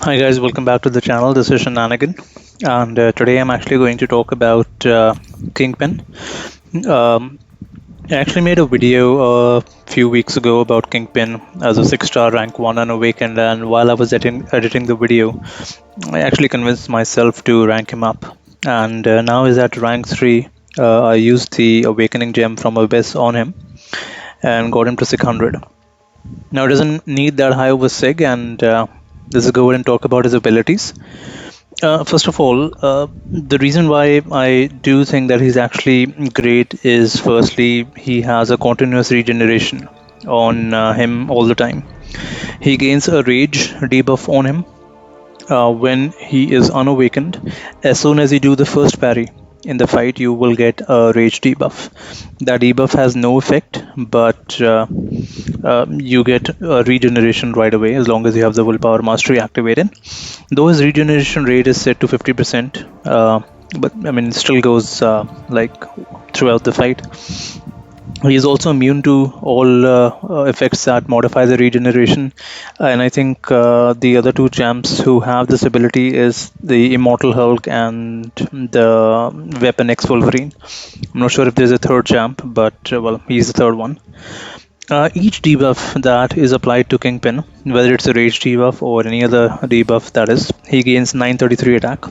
Hi guys, welcome back to the channel. This is Shenanigan, and today I'm actually going to talk about Kingpin. Um, I actually made a video a few weeks ago about Kingpin as a 6-star rank 1 on Awaken, and while I was editing the video, I actually convinced myself to rank him up. And now he's at rank 3. I used the Awakening gem from Abyss on him and got him to 600. Now, it doesn't need that high of a sig, and let's go ahead and talk about his abilities. First of all, the reason why I do think that he's actually great is firstly, he has a continuous regeneration on him all the time. He gains a rage debuff on him when he is unawakened. As soon as you do the first parry in the fight, you will get a rage debuff. That debuff has no effect, but you get a regeneration right away as long as you have the willpower mastery activated. Though his regeneration rate is set to 50%, but I mean, it still goes like throughout the fight. He is also immune to all effects that modify the regeneration, and I think the other two champs who have this ability is the Immortal Hulk and the Weapon X Wolverine. I'm not sure if there's a third champ, but well, he's the third one. Each debuff that is applied to Kingpin, whether it's a rage debuff or any other debuff, that is, he gains 933 attack.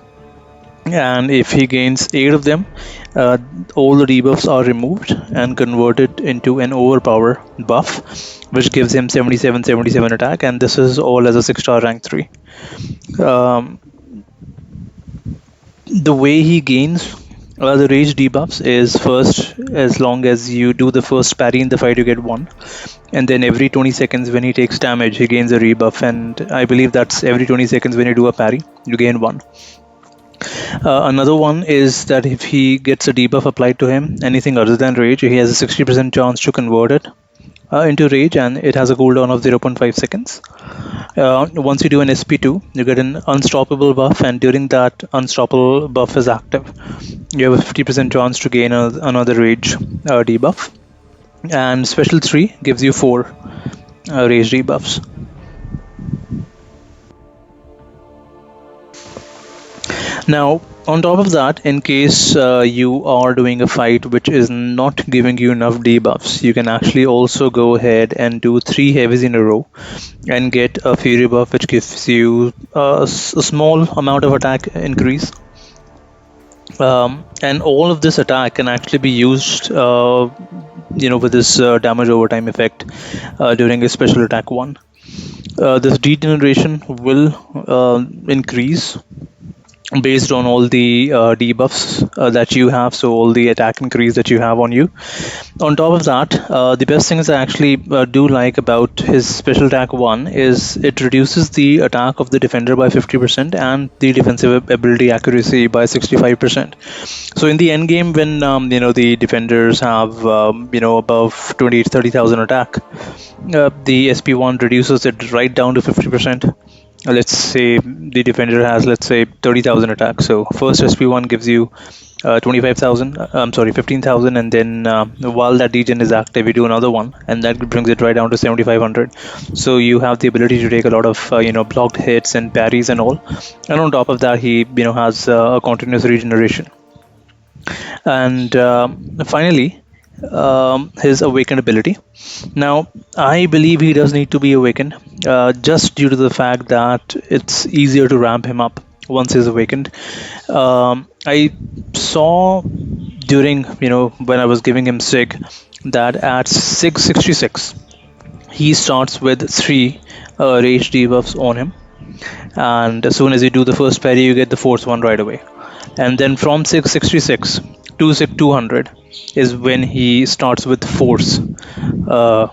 And if he gains 8 of them, all the debuffs are removed and converted into an overpower buff, which gives him 77 attack, and this is all as a 6-star rank 3. The way he gains the rage debuffs is first, as long as you do the first parry in the fight, you get 1, and then every 20 seconds when he takes damage, he gains a rebuff, and I believe that's every 20 seconds when you do a parry, you gain 1. Another one is that if he gets a debuff applied to him, anything other than rage, he has a 60% chance to convert it into rage, and it has a cooldown of 0.5 seconds. Once you do an SP2, you get an unstoppable buff, and during that unstoppable buff is active, you have a 50% chance to gain another rage debuff. And special 3 gives you 4 rage debuffs. Now, on top of that, in case you are doing a fight which is not giving you enough debuffs, you can actually also go ahead and do 3 heavies in a row and get a fury buff which gives you a small amount of attack increase. And all of this attack can actually be used with this damage overtime effect during a special attack 1. This degeneration will increase based on all the debuffs that you have, so all the attack increase that you have on you. On top of that, the best things I actually do like about his special attack 1 is it reduces the attack of the defender by 50% and the defensive ability accuracy by 65%. So in the end game, when the defenders have above 20 to 30,000 attack, the SP1 reduces it right down to 50%. Let's say the defender has, let's say, 30,000 attack. So first SP1 gives you 15,000, and then while that degen is active, you do another one, and that brings it right down to 7,500. So you have the ability to take a lot of blocked hits and parries and all. And on top of that, he has a continuous regeneration. And finally, his awakened ability. Now, I believe he does need to be awakened just due to the fact that it's easier to ramp him up once he's awakened. I saw during when I was giving him sig that at 666 he starts with 3 rage debuffs on him, and as soon as you do the first parry, you get the fourth one right away. And then from 666 to 200 is when he starts with force, 4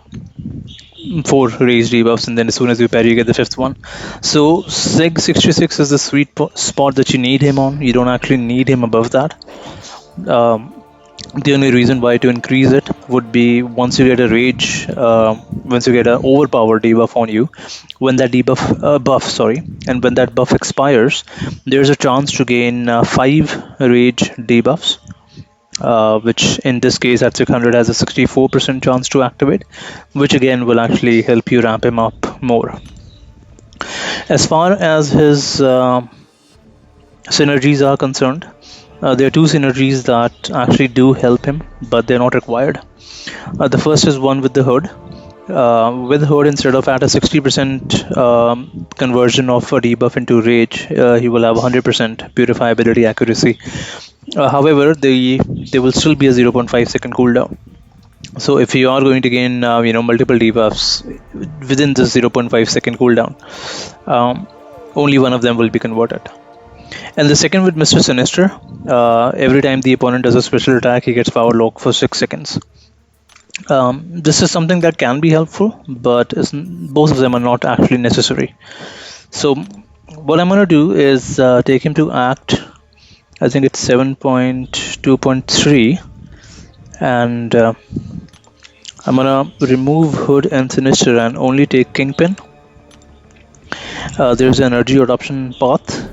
rage debuffs, and then as soon as you parry, you get the fifth one. So 666 is the sweet spot that you need him on. You don't actually need him above that. The only reason why to increase it would be once you get a rage, once you get an overpower debuff on you, when that and when that buff expires, there's a chance to gain 5 rage debuffs, which in this case at 600 has a 64% chance to activate, which again will actually help you ramp him up more. As far as his synergies are concerned, there are two synergies that actually do help him, but they're not required. The first is one with the hood. With hood, instead of at a 60% conversion of a debuff into rage, he will have 100% purifiability accuracy. However, there will still be a 0.5 second cooldown. So if you are going to gain multiple debuffs within this 0.5 second cooldown, only one of them will be converted. And the second with Mr. Sinister, every time the opponent does a special attack, he gets power lock for 6 seconds. This is something that can be helpful, but both of them are not actually necessary. So what I'm going to do is take him to Act, I think it's 7.2.3, and I'm going to remove Hood and Sinister and only take Kingpin. There's an energy adoption path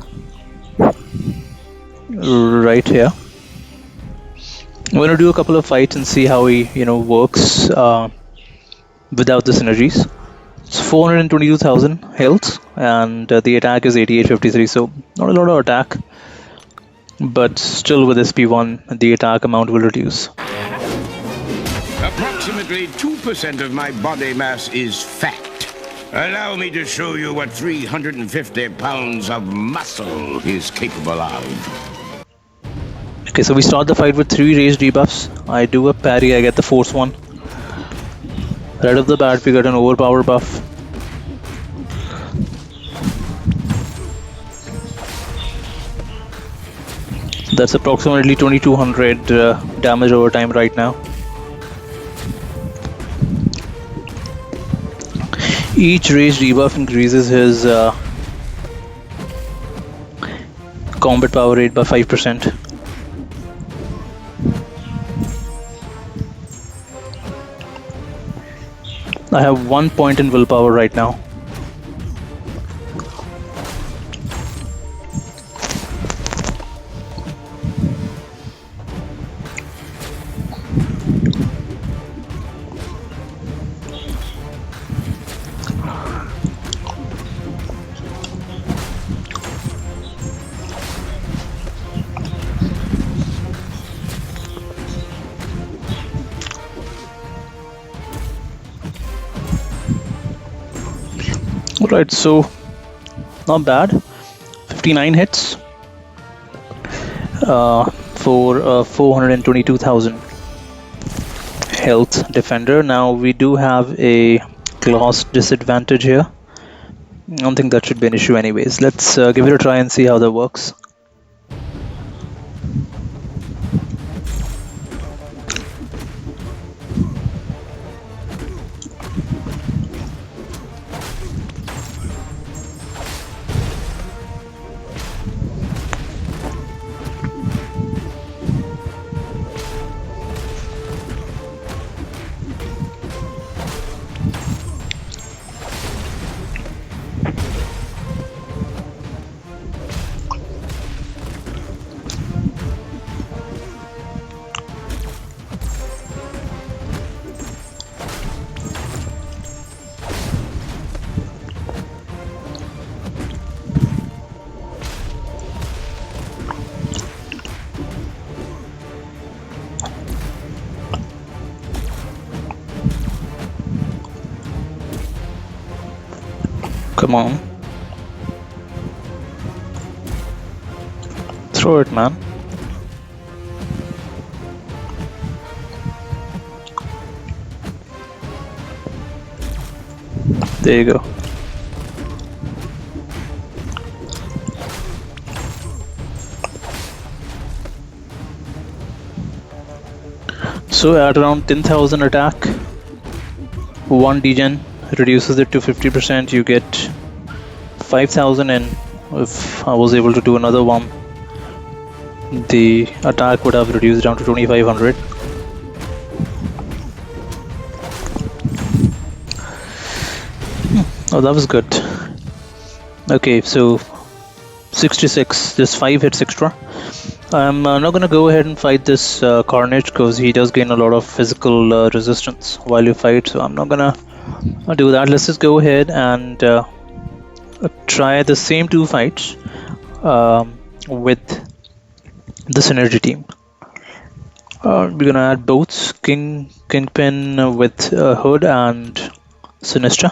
right here. I'm going to do a couple of fights and see how he works without the synergies. It's 422,000 health, and the attack is 8853, so not a lot of attack, but still with SP1 the attack amount will reduce. Approximately 2% of my body mass is fat. Allow me to show you what 350 pounds of muscle is capable of. Okay, so we start the fight with 3 rage debuffs. I do a parry, I get the force one. Right off the bat, we get an overpower buff. That's approximately 2200 damage over time right now. Each rage debuff increases his combat power rate by 5%. I have 1 point in willpower right now. Alright, so not bad. 59 hits for 422,000 health defender. Now we do have a class disadvantage here. I don't think that should be an issue anyways. Let's give it a try and see how that works. Come on. Throw it, man. There you go. So at around 10,000 attack, 1 degen reduces it to 50%, you get 5,000, and if I was able to do another one, the attack would have reduced down to 2,500. Oh, that was good. Okay, so 66, just 5 hits extra. I'm not gonna go ahead and fight this Carnage because he does gain a lot of physical resistance while you fight, so I'm not gonna do that. Let's just go ahead and try the same 2 fights with the Synergy team. We're gonna add both Kingpin with Hood and Sinister.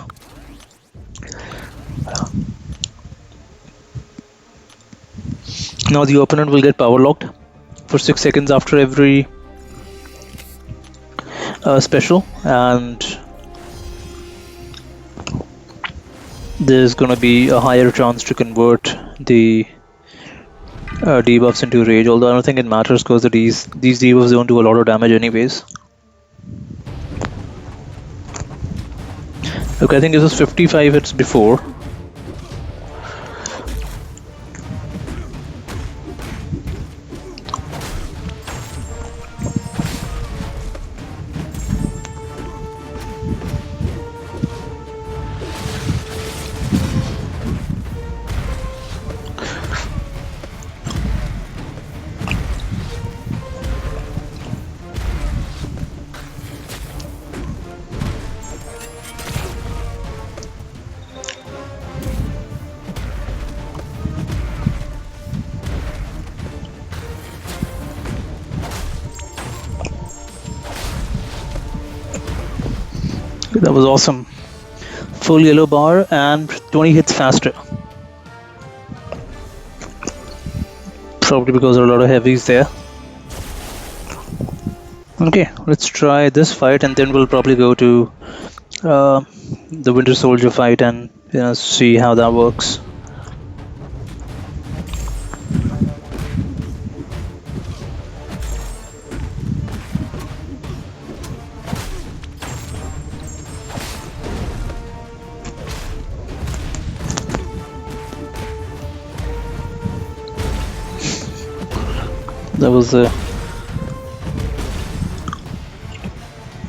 Now the opponent will get power locked for 6 seconds after every special, and there's gonna be a higher chance to convert the debuffs into rage, although I don't think it matters because these debuffs don't do a lot of damage anyways. Okay, I think this was 55 hits before. That was awesome. Full yellow bar and 20 hits faster. Probably because there are a lot of heavies there. Okay, let's try this fight and then we'll probably go to the Winter Soldier fight and see how that works. That was a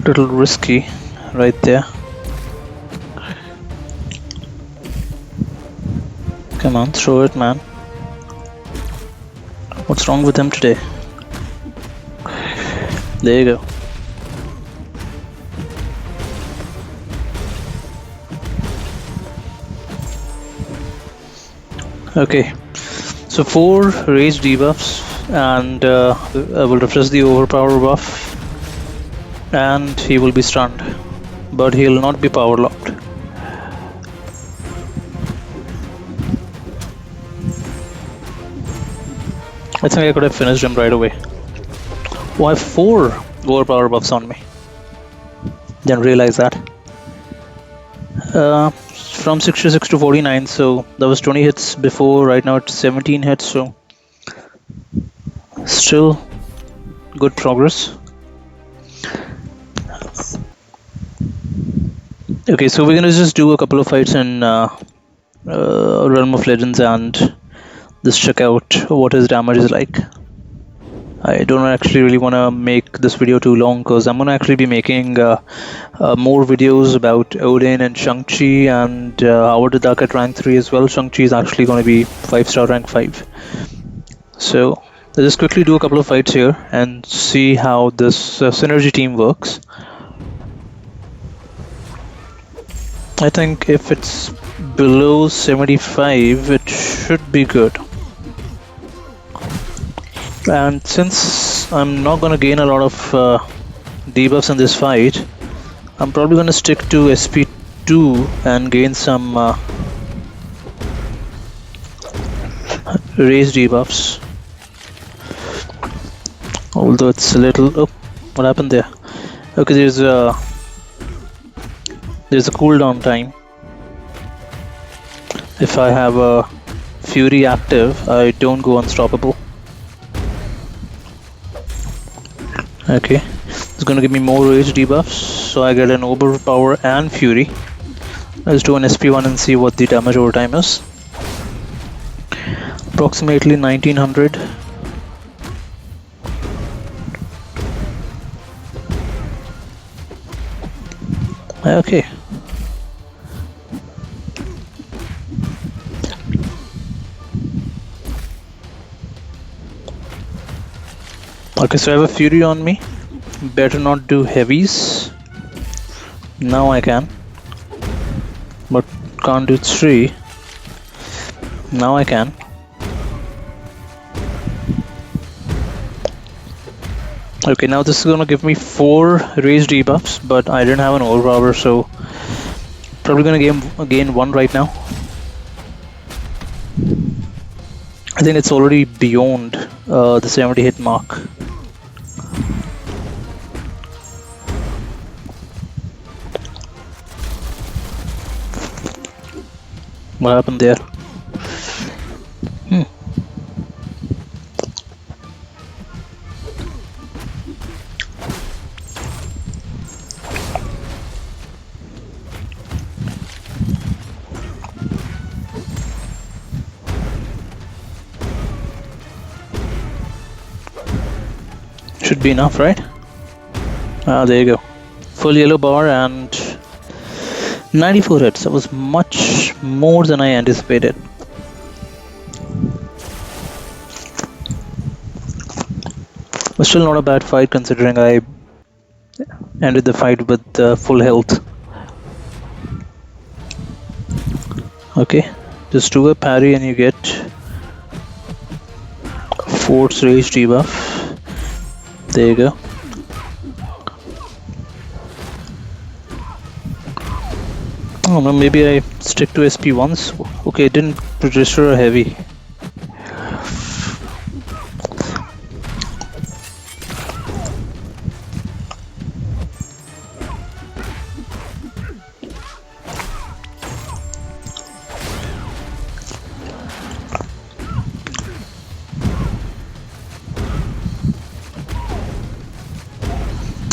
little risky right there. Come on, throw it, man. What's wrong with him today? There you go. Okay, so 4 rage debuffs, and I will refresh the overpower buff, and he will be stunned, but he will not be power locked. I think I could have finished him right away. Oh, I have 4 overpower buffs on me. Didn't realize that. From 66 to 49, so that was 20 hits before, right now it's 17 hits, so still good progress. Okay, so we're gonna just do a couple of fights in Realm of Legends and just check out what his damage is like. I don't actually really want to make this video too long because I'm going to actually be making more videos about Odin and Shang-Chi and Howard the Duck at rank 3 as well. Shang-Chi is actually going to be 5-star rank 5. So let's just quickly do a couple of fights here and see how this synergy team works. I think if it's below 75, it should be good. And since I'm not going to gain a lot of debuffs in this fight, I'm probably going to stick to SP2 and gain some raise debuffs. Although it's a little... Oh, what happened there? Okay, there's a cooldown time. If I have a Fury active, I don't go unstoppable. Okay, it's gonna give me more rage debuffs, so I get an overpower and fury. Let's do an SP1 and see what the damage over time is. Approximately 1900. Okay. Okay, so I have a fury on me. Better not do heavies. Now I can, but can't do 3. Now I can. Okay, now this is gonna give me 4 raised debuffs, but I didn't have an overpower, so probably gonna gain 1 right now. I think it's already beyond the 70 hit mark. What happened there? Should be enough, right? There you go. Full yellow bar and 94 hits. That was much more than I anticipated. But still not a bad fight considering I ended the fight with full health. Okay, just do a parry and you get force rage debuff. There you go. Oh no, maybe I stick to SP once. Okay, it didn't register a heavy.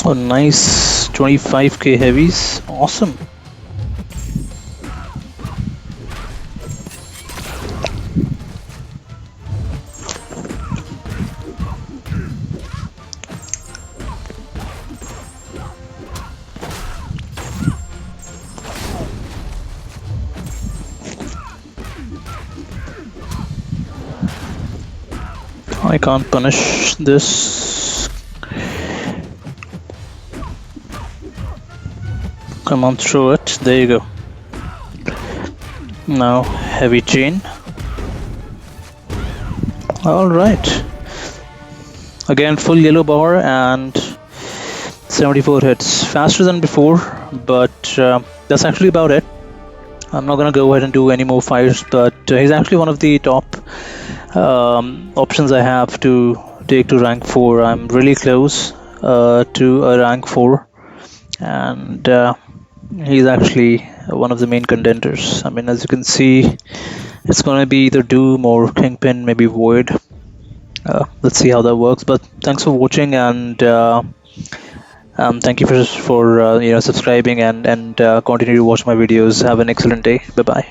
Oh, nice 25k heavies. Awesome. I can't punish this. Come on through it. There you go. Now heavy chain. Alright. Again, full yellow bar and 74 hits. Faster than before, but that's actually about it. I'm not gonna go ahead and do any more fires, but he's actually one of the top options I have to take to rank 4. I'm really close to a rank 4, and he's actually one of the main contenders. I mean, as you can see, it's gonna be either Doom or Kingpin, maybe Void. Let's see how that works. But thanks for watching, and thank you for subscribing and continue to watch my videos. Have an excellent day. Bye bye.